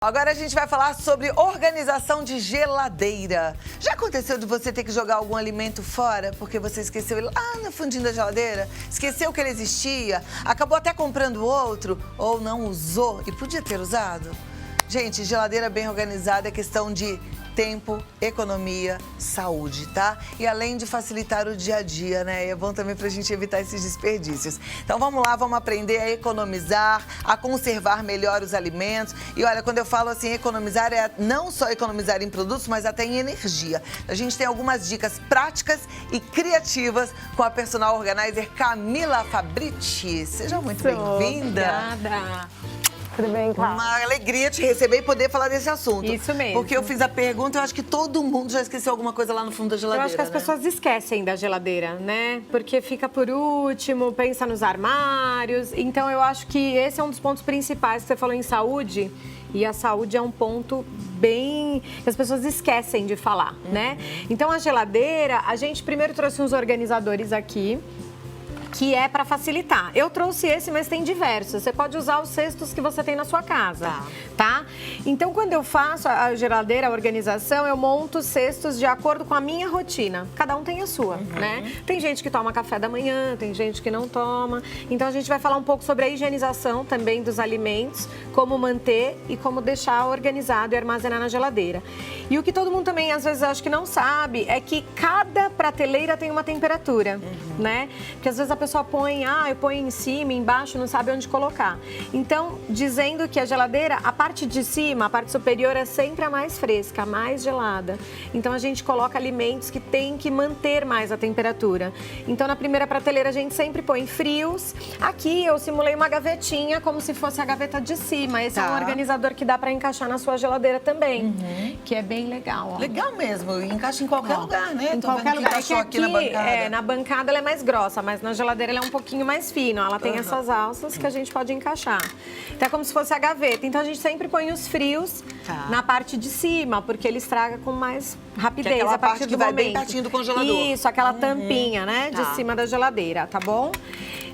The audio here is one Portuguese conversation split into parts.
Agora a gente vai falar sobre organização de geladeira. Já aconteceu de você ter que jogar algum alimento fora porque você esqueceu ele lá no fundinho da geladeira? Esqueceu que ele existia? Acabou até comprando outro? Ou não usou e podia ter usado? Gente, geladeira bem organizada é questão de tempo, economia, saúde, tá? E além de facilitar o dia a dia, né? É bom também pra gente evitar esses desperdícios. Então vamos lá, vamos aprender a economizar, a conservar melhor os alimentos. E olha, quando eu falo assim, economizar é não só economizar em produtos, mas até em energia. A gente tem algumas dicas práticas e criativas com a personal organizer Camila Fabrici. Seja muito bem-vinda. Obrigada. Tudo bem, Cláudia? Uma alegria te receber e poder falar desse assunto. Isso mesmo. Porque eu fiz a pergunta, eu acho que todo mundo já esqueceu alguma coisa lá no fundo da geladeira. Eu acho que as pessoas esquecem da geladeira, né? Porque fica por último, pensa nos armários. Então, eu acho que esse é um dos pontos principais que você falou em saúde. E a saúde é um ponto bem... que as pessoas esquecem de falar, né? Então, a geladeira, a gente primeiro trouxe uns organizadores aqui, que é para facilitar. Eu trouxe esse, mas tem diversos. Você pode usar os cestos que você tem na sua casa, tá? Então, quando eu faço a geladeira, a organização, eu monto cestos de acordo com a minha rotina. Cada um tem a sua, né? Tem gente que toma café da manhã, tem gente que não toma. Então, a gente vai falar um pouco sobre a higienização também dos alimentos, como manter e como deixar organizado e armazenar na geladeira. E o que todo mundo também, às vezes, acho que não sabe, é que cada prateleira tem uma temperatura, né? Porque, às vezes, a pessoa põe, eu ponho em cima, embaixo, não sabe onde colocar. Então, dizendo que a geladeira, a parte de cima, a parte superior é sempre a mais fresca, a mais gelada. Então, a gente coloca alimentos que tem que manter mais a temperatura. Então, na primeira prateleira, a gente sempre põe frios. Aqui, eu simulei uma gavetinha, como se fosse a gaveta de cima. Esse é um organizador que dá para encaixar na sua geladeira também, que é bem legal. Ó. Legal mesmo, encaixa em qualquer lugar, né? Em qualquer lugar. É que aqui, na bancada. Na bancada ela é mais grossa, mas na geladeira ela é um pouquinho mais fino. Ela tem essas alças que a gente pode encaixar. Então é como se fosse a gaveta. Então a gente sempre põe os frios na parte de cima, porque ele estraga com mais rapidez. Que é aquela a partir parte que do vai momento. bem pertinho do congelador. Isso, aquela tampinha, né? De cima da geladeira, tá bom?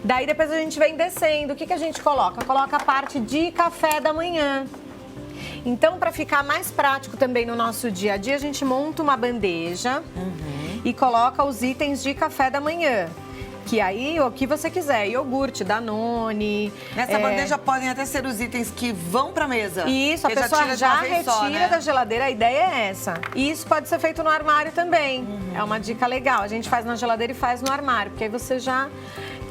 Daí depois a gente vem descendo. O que a gente coloca? Coloca a parte de café da manhã. Então, para ficar mais prático também no nosso dia a dia, a gente monta uma bandeja e coloca os itens de café da manhã. Que aí, o que você quiser, iogurte, Danone. Nessa bandeja podem até ser os itens que vão pra mesa. Isso, a pessoa já retira da geladeira, a ideia é essa. E isso pode ser feito no armário também. É uma dica legal. A gente faz na geladeira e faz no armário, porque aí você já...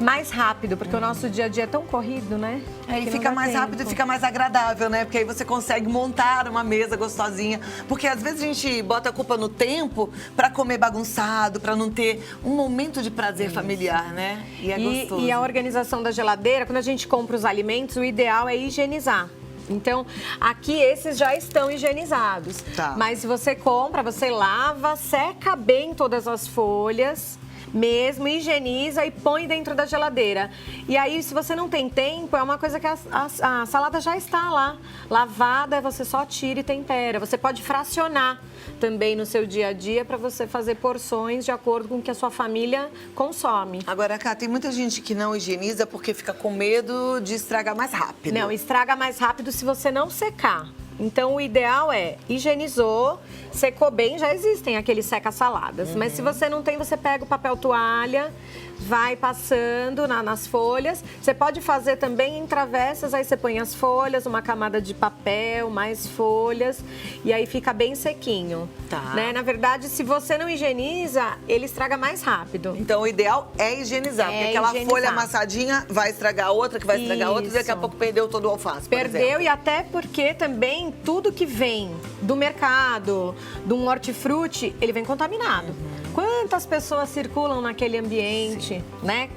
mais rápido, porque o nosso dia a dia é tão corrido, né? Aí fica mais rápido e fica mais agradável, né? Porque aí você consegue montar uma mesa gostosinha. Porque às vezes a gente bota a culpa no tempo pra comer bagunçado, pra não ter um momento de prazer familiar, né? E é gostoso. E a organização da geladeira, quando a gente compra os alimentos, o ideal é higienizar. Então, aqui esses já estão higienizados. Mas se você compra, você lava, seca bem todas as folhas, mesmo, higieniza e põe dentro da geladeira. E aí, se você não tem tempo, é uma coisa que a salada já está lá. Lavada, você só tira e tempera. Você pode fracionar também no seu dia a dia para você fazer porções de acordo com o que a sua família consome. Agora, Cá, tem muita gente que não higieniza porque fica com medo de estragar mais rápido. Não, estraga mais rápido se você não secar. Então, o ideal é, higienizou, secou bem, já existem aqueles seca-saladas. Mas se você não tem, você pega o papel toalha, vai passando nas folhas. Você pode fazer também em travessas, aí você põe as folhas, uma camada de papel, mais folhas, e aí fica bem sequinho. Né? Na verdade, se você não higieniza, ele estraga mais rápido. Então, o ideal é higienizar, porque aquela folha amassadinha vai estragar outra, que vai estragar outra, e daqui a pouco perdeu todo o alface, por exemplo. E até porque também tudo que vem do mercado, de um hortifruti, ele vem contaminado. Quantas pessoas circulam naquele ambiente, né?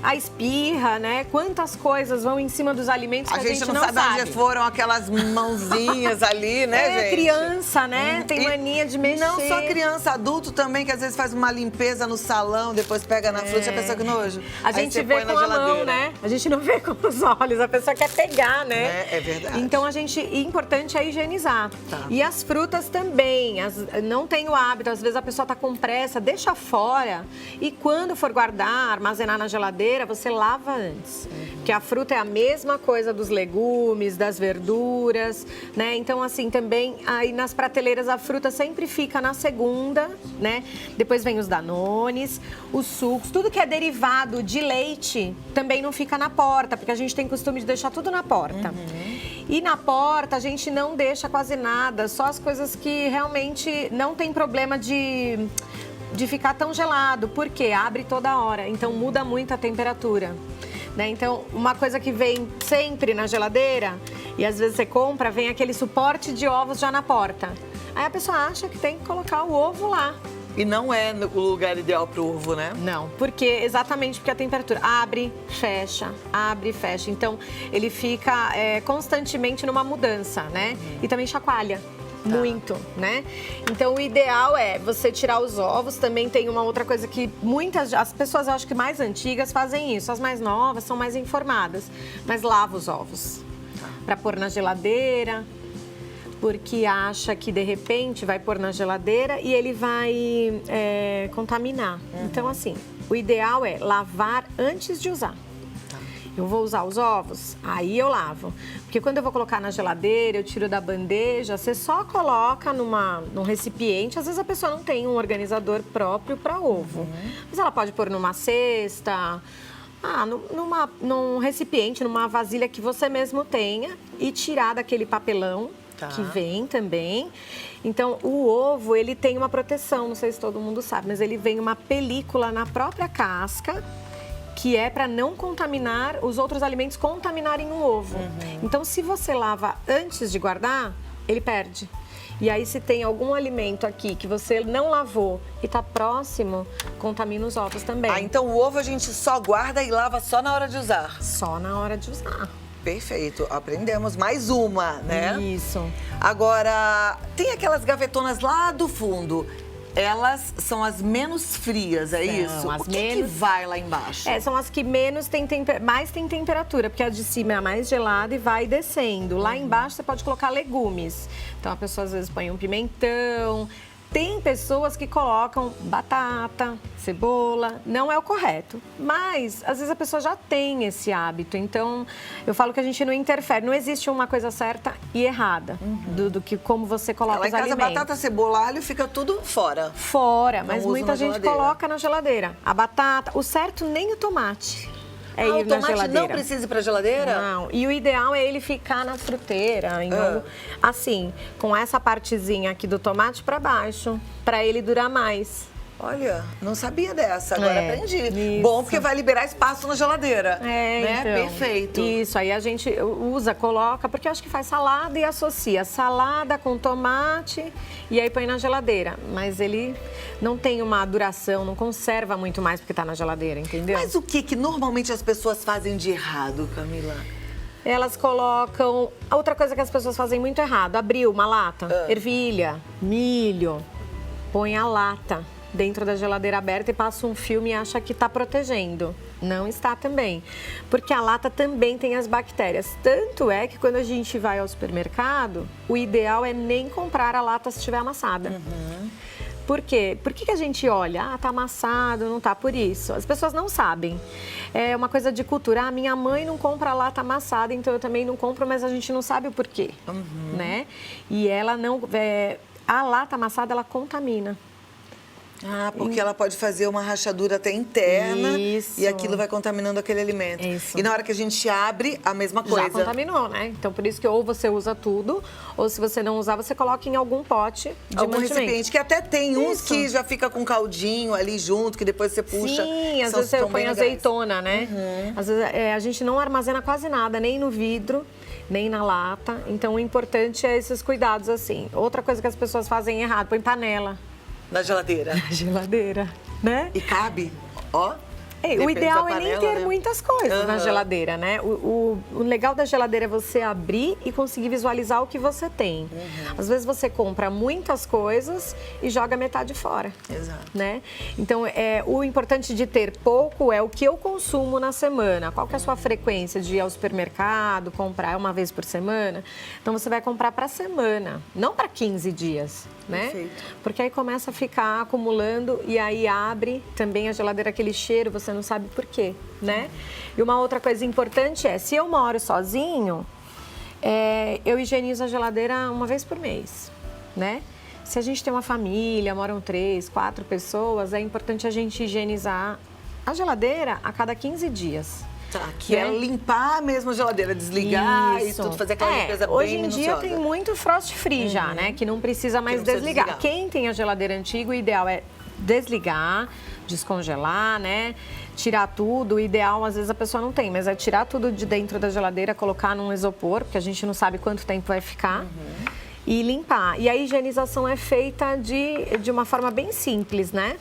A espirra, né? Quantas coisas vão em cima dos alimentos que a gente não sabe. Onde foram aquelas mãozinhas ali, né, gente? Criança, né? Tem mania de mexer. Não só criança, adulto também, que às vezes faz uma limpeza no salão, depois pega na fruta, a pessoa que nojo. A gente vê com a mão, né? A gente não vê com os olhos, a pessoa quer pegar, né? É verdade. Então, importante é higienizar. E as frutas também. Não tem o hábito, às vezes a pessoa tá com pressa pressa, deixa fora. E quando for guardar, armazenar na geladeira, você lava antes. Porque a fruta é a mesma coisa dos legumes, das verduras, né? Então, assim, também aí nas prateleiras a fruta sempre fica na segunda, né? Depois vem os danones, os sucos, tudo que é derivado de leite também não fica na porta, porque a gente tem costume de deixar tudo na porta. E na porta a gente não deixa quase nada, só as coisas que realmente não tem problema de ficar tão gelado, porque abre toda hora, então muda muito a temperatura. Né? Então, uma coisa que vem sempre na geladeira, e às vezes você compra, vem aquele suporte de ovos já na porta. Aí a pessoa acha que tem que colocar o ovo lá. E não é o lugar ideal para o ovo, né? Não, exatamente porque a temperatura abre, fecha. Então, ele fica constantemente numa mudança, né? E também chacoalha. Muito, né? Então, o ideal é você tirar os ovos. Também tem uma outra coisa que as pessoas, eu acho que mais antigas, fazem isso. As mais novas são mais informadas. Mas lava os ovos para pôr na geladeira, porque acha que, de repente, vai pôr na geladeira e ele vai contaminar. Então, assim, o ideal é lavar antes de usar. Eu vou usar os ovos, aí eu lavo. Porque quando eu vou colocar na geladeira, eu tiro da bandeja, você só coloca num recipiente. Às vezes a pessoa não tem um organizador próprio para ovo. Mas ela pode pôr numa cesta, num recipiente, numa vasilha que você mesmo tenha e tirar daquele papelão que vem também. Então, o ovo, ele tem uma proteção, não sei se todo mundo sabe, mas ele vem uma película na própria casca, que é para não contaminar, os outros alimentos contaminarem o ovo. Então, se você lava antes de guardar, ele perde. E aí, se tem algum alimento aqui que você não lavou e está próximo, contamina os ovos também. Então o ovo a gente só guarda e lava só na hora de usar? Só na hora de usar. Perfeito, aprendemos mais uma, né? Isso. Agora, tem aquelas gavetonas lá do fundo. Elas são as menos frias, é isso? O que vai lá embaixo? São as que mais tem temperatura, porque a de cima é a mais gelada e vai descendo. Lá embaixo você pode colocar legumes. Então a pessoa às vezes põe um pimentão. Tem pessoas que colocam batata, cebola, não é o correto. Mas, às vezes, a pessoa já tem esse hábito. Então, eu falo que a gente não interfere. Não existe uma coisa certa e errada do que como você coloca os alimentos. Lá em casa, batata, cebola, alho, fica tudo fora. Fora, mas muita gente coloca na geladeira. A batata, o certo nem o tomate. O tomate não precisa ir pra geladeira? Não, e o ideal é ele ficar na fruteira, assim, com essa partezinha aqui do tomate pra baixo, pra ele durar mais. Olha, não sabia dessa, agora aprendi. Isso. Bom, porque vai liberar espaço na geladeira. Né? Então, perfeito. Isso, aí a gente coloca, porque eu acho que faz salada e associa salada com tomate e aí põe na geladeira. Mas ele não tem uma duração, não conserva muito mais porque tá na geladeira, entendeu? Mas o que normalmente as pessoas fazem de errado, Camila? Elas colocam... Outra coisa que as pessoas fazem muito errado, abriu uma lata, ervilha, milho, põe a lata dentro da geladeira aberta e passa um filme e acha que está protegendo. Não está também. Porque a lata também tem as bactérias. Tanto é que quando a gente vai ao supermercado, o ideal é nem comprar a lata se estiver amassada. Por quê? Por que a gente olha? Tá amassado, não tá por isso. As pessoas não sabem. É uma coisa de cultura. Minha mãe não compra a lata amassada, então eu também não compro, mas a gente não sabe o porquê, né? E ela não... a lata amassada, ela contamina. Porque ela pode fazer uma rachadura até interna. Isso. E aquilo vai contaminando aquele alimento. Isso. E na hora que a gente abre, a mesma coisa. Já contaminou, né? Então, por isso que ou você usa tudo, ou se você não usar, você coloca em algum pote de algum mantimento. recipiente, que até tem uns que já fica com caldinho ali junto, que depois você puxa. Sim, às vezes você põe azeitona, né? Às vezes a gente não armazena quase nada, nem no vidro, nem na lata. Então, o importante é esses cuidados, assim. Outra coisa que as pessoas fazem errado, põe panela. Na geladeira. Na geladeira, né? E cabe, O ideal é nem panela, ter né? muitas coisas na geladeira, né? O legal da geladeira é você abrir e conseguir visualizar o que você tem. Às vezes você compra muitas coisas e joga metade fora. Exato. Né? Então, o importante de ter pouco é o que eu consumo na semana. Qual que é a sua frequência de ir ao supermercado, comprar uma vez por semana? Então, você vai comprar para a semana, não para 15 dias. Né? Perfeito. Porque aí começa a ficar acumulando e aí abre também a geladeira, aquele cheiro, você não sabe por quê, né? E uma outra coisa importante é, se eu moro sozinho, eu higienizo a geladeira uma vez por mês, né? Se a gente tem uma família, moram 3, 4 pessoas, é importante a gente higienizar a geladeira a cada 15 dias. Tá, que é limpar mesmo a geladeira, desligar Isso. e tudo, fazer aquela limpeza bem hoje em minuciosa. dia tem muito frost free já, né? Que não precisa mais não precisa desligar. desligar. Quem tem a geladeira antiga, o ideal é desligar, descongelar, né? Tirar tudo. O ideal, às vezes, a pessoa não tem, mas é tirar tudo de dentro da geladeira, colocar num isopor, porque a gente não sabe quanto tempo vai ficar. E limpar. E a higienização é feita de uma forma bem simples, né?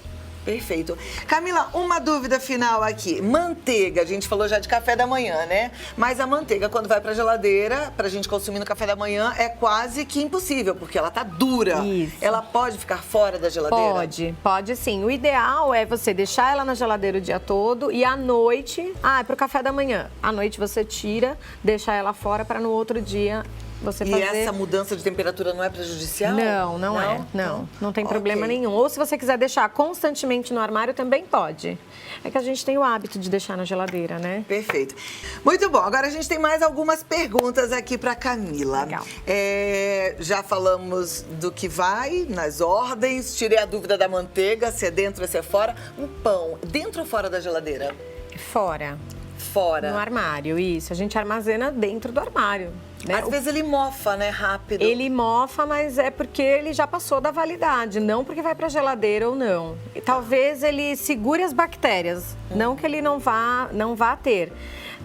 Perfeito. Camila, uma dúvida final aqui. Manteiga, a gente falou já de café da manhã, né? Mas a manteiga, quando vai pra geladeira, pra gente consumir no café da manhã, é quase que impossível, porque ela tá dura. Isso. Ela pode ficar fora da geladeira? Pode sim. O ideal é você deixar ela na geladeira o dia todo e à noite, é pro café da manhã. À noite você tira, deixa ela fora para no outro dia você fazer. E essa mudança de temperatura não é prejudicial? Não é. Não tem problema nenhum. Ou se você quiser deixar constantemente no armário, também pode. É que a gente tem o hábito de deixar na geladeira, né? Perfeito. Muito bom. Agora a gente tem mais algumas perguntas aqui para Camila. Legal. Já falamos do que vai nas ordens. Tirei a dúvida da manteiga, se é dentro ou se é fora. O pão, dentro ou fora da geladeira? Fora. Fora. No armário, isso. A gente armazena dentro do armário. Né? Às vezes ele mofa, né? Rápido. Ele mofa, mas é porque ele já passou da validade, não porque vai para a geladeira ou não. E talvez ele segure as bactérias, não que ele não vá ter.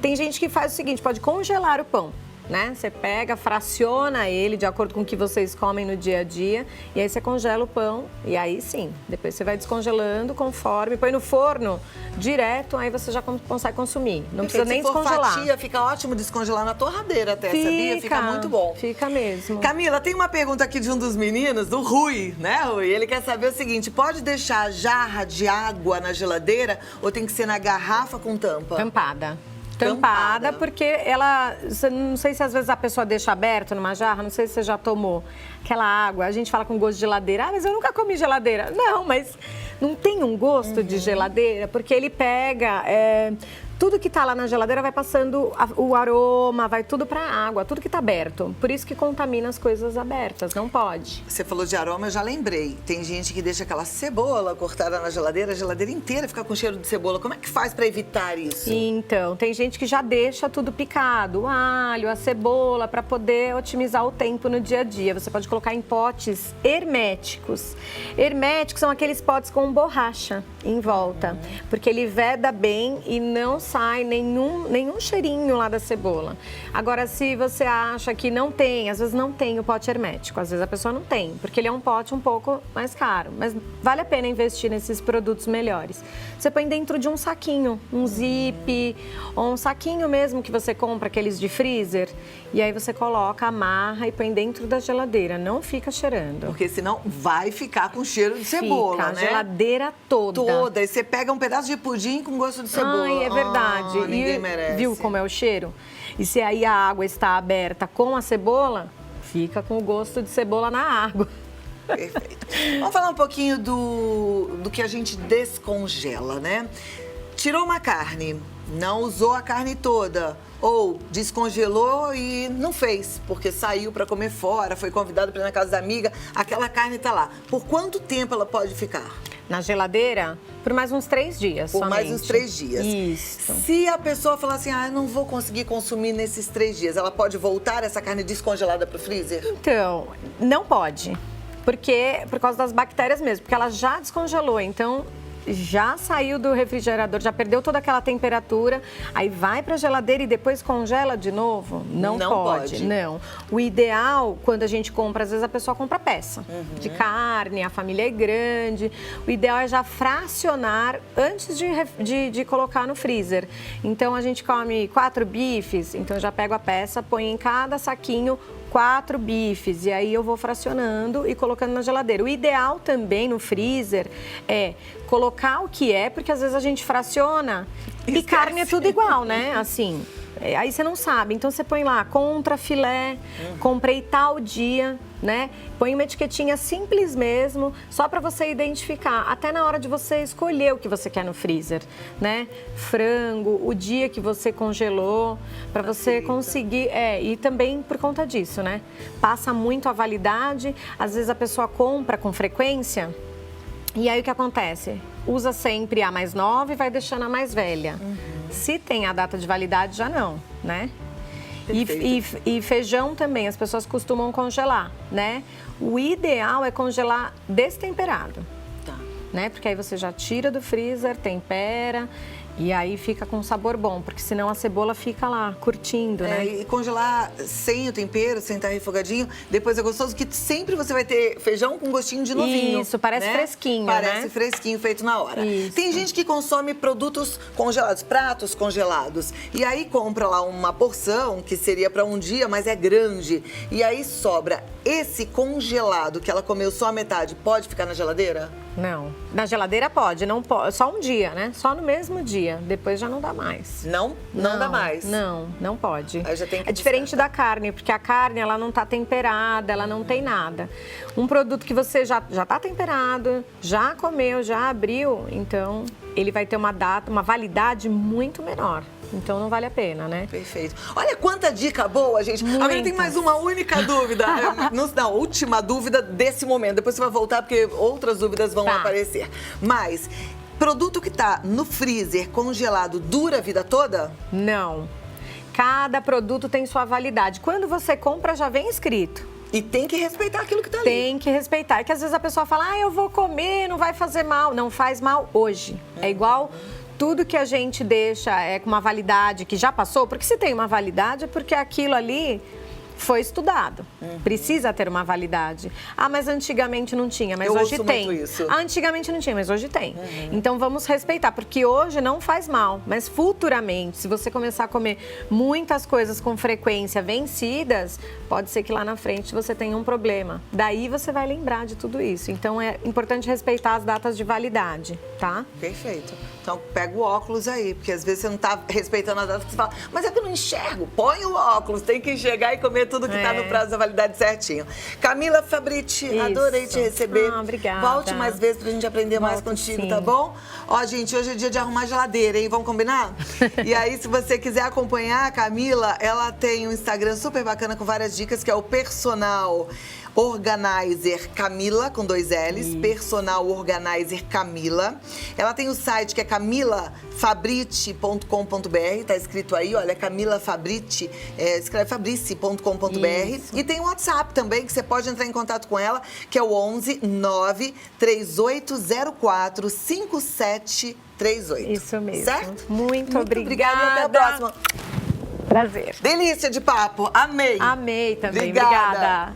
Tem gente que faz o seguinte, pode congelar o pão, né? Você pega, fraciona ele de acordo com o que vocês comem no dia a dia e aí você congela o pão e aí sim, depois você vai descongelando conforme, põe no forno direto, aí você já consegue consumir. Não precisa nem descongelar. Fatia, fica ótimo descongelar na torradeira até, sabia? Fica muito bom. Fica mesmo. Camila, tem uma pergunta aqui de um dos meninos, do Rui, né, Rui? Ele quer saber o seguinte, pode deixar a jarra de água na geladeira ou tem que ser na garrafa com tampa? Tampada, porque ela, não sei se às vezes a pessoa deixa aberto numa jarra, não sei se você já tomou aquela água, a gente fala com gosto de geladeira, mas eu nunca comi geladeira. Não, mas não tem um gosto de geladeira, porque ele pega, tudo que tá lá na geladeira vai passando o aroma, vai tudo pra água, tudo que tá aberto. Por isso que contamina as coisas abertas, não pode. Você falou de aroma, eu já lembrei. Tem gente que deixa aquela cebola cortada na geladeira, a geladeira inteira fica com cheiro de cebola. Como é que faz pra evitar isso? Então, tem gente que já deixa tudo picado, o alho, a cebola, pra poder otimizar o tempo no dia a dia. Você pode colocar em potes herméticos. Herméticos são aqueles potes com borracha em volta, porque ele veda bem e não sai nenhum cheirinho lá da cebola. Agora, se você acha que não tem, às vezes não tem o pote hermético, às vezes a pessoa não tem, porque ele é um pote um pouco mais caro, mas vale a pena investir nesses produtos melhores. Você põe dentro de um saquinho, um zip, ou um saquinho mesmo que você compra, aqueles de freezer, e aí você coloca, amarra e põe dentro da geladeira, não fica cheirando. Porque senão vai ficar com cheiro de cebola, fica, né? a geladeira toda. Toda. E você pega um pedaço de pudim com gosto de cebola. Ai, é verdade. Ninguém merece. Viu como é o cheiro? E se aí a água está aberta com a cebola, fica com o gosto de cebola na água. Perfeito. Vamos falar um pouquinho do que a gente descongela, né? Tirou uma carne, não usou a carne toda, ou descongelou e não fez, porque saiu para comer fora, foi convidado para ir na casa da amiga, aquela carne está lá. Por quanto tempo ela pode ficar? Na geladeira? Por mais uns 3 dias Por somente. mais uns 3 dias. Isso. Se a pessoa falar assim, eu não vou conseguir consumir nesses 3 dias, ela pode voltar essa carne descongelada para o freezer? Então, não pode. Por causa das bactérias mesmo, porque ela já descongelou, então já saiu do refrigerador, já perdeu toda aquela temperatura, aí vai para a geladeira e depois congela de novo? Não pode. Não. O ideal, quando a gente compra, às vezes a pessoa compra peça de carne, a família é grande. O ideal é já fracionar antes de colocar no freezer. Então, a gente come 4 bifes, então eu já pego a peça, põe em cada saquinho 4 bifes, e aí eu vou fracionando e colocando na geladeira. O ideal também no freezer é colocar o que é, porque às vezes a gente fraciona e carne é tudo igual, né? Assim, aí você não sabe. Então você põe lá, contra filé, comprei tal dia, né? Põe uma etiquetinha simples mesmo, só para você identificar, até na hora de você escolher o que você quer no freezer, né? Frango, o dia que você congelou, para você conseguir, e também por conta disso, né? Passa muito a validade, às vezes a pessoa compra com frequência, e aí o que acontece? Usa sempre a mais nova e vai deixando a mais velha. Se tem a data de validade, já não, né? E feijão também, as pessoas costumam congelar, né? O ideal é congelar destemperado, né? Porque aí você já tira do freezer, tempera e aí fica com um sabor bom, porque senão a cebola fica lá, curtindo, né? E congelar sem o tempero, sem estar refogadinho, depois é gostoso que sempre você vai ter feijão com gostinho de novinho. Isso, parece fresquinho, Parece né? fresquinho, feito na hora. Isso. Tem gente que consome produtos congelados, pratos congelados, e aí compra lá uma porção, que seria para um dia, mas é grande, e aí sobra. Esse congelado que ela comeu só a metade, pode ficar na geladeira? Não. Na geladeira pode, não pode. Só um dia, né? Só no mesmo dia. Depois já não dá mais. Não dá mais? Não pode. Aí já tem que é diferente da carne, porque a carne, ela não tá temperada, ela não tem nada. Um produto que você já tá temperado, já comeu, já abriu, então ele vai ter uma validade muito menor. Então não vale a pena, né? Perfeito. Olha quanta dica boa, gente. Agora tem mais uma única dúvida. Não, última dúvida desse momento. Depois você vai voltar porque outras dúvidas vão aparecer. Mas, produto que tá no freezer congelado dura a vida toda? Não. Cada produto tem sua validade. Quando você compra, já vem escrito. E tem que respeitar aquilo que tá ali. Tem que respeitar. É que às vezes a pessoa fala, eu vou comer, não vai fazer mal. Não faz mal hoje. É igual tudo que a gente deixa com uma validade que já passou, porque se tem uma validade é porque aquilo ali foi estudado. Precisa ter uma validade. Mas antigamente não tinha, mas hoje tem. Muito isso. Antigamente não tinha, mas hoje tem. Então vamos respeitar, porque hoje não faz mal, mas futuramente, se você começar a comer muitas coisas com frequência vencidas, pode ser que lá na frente você tenha um problema. Daí você vai lembrar de tudo isso. Então é importante respeitar as datas de validade, tá? Perfeito. Então pega o óculos aí, porque às vezes você não tá respeitando a data, você fala, mas é que eu não enxergo. Põe o óculos, tem que enxergar e comer tudo que tá no prazo da validade certinho. Camila Fabrici, adorei te receber. Obrigada. Volte mais vezes pra gente aprender mais contigo, tá bom? Ó, gente, hoje é dia de arrumar geladeira, hein? Vamos combinar? E aí, se você quiser acompanhar a Camila, ela tem um Instagram super bacana com várias dicas, que é o Personal Organizer Camila, com 2 L's, Personal Organizer Camila. Ela tem o site que é camilafabrici.com.br, tá escrito aí, olha, Camila Fabrici, escreve fabrici.com.br. E tem o WhatsApp também, que você pode entrar em contato com ela, que é o 11 9 3804 5738. Isso mesmo. Certo? Muito obrigada. E até a próxima. Prazer. Delícia de papo, amei. Amei também, Obrigada. obrigada.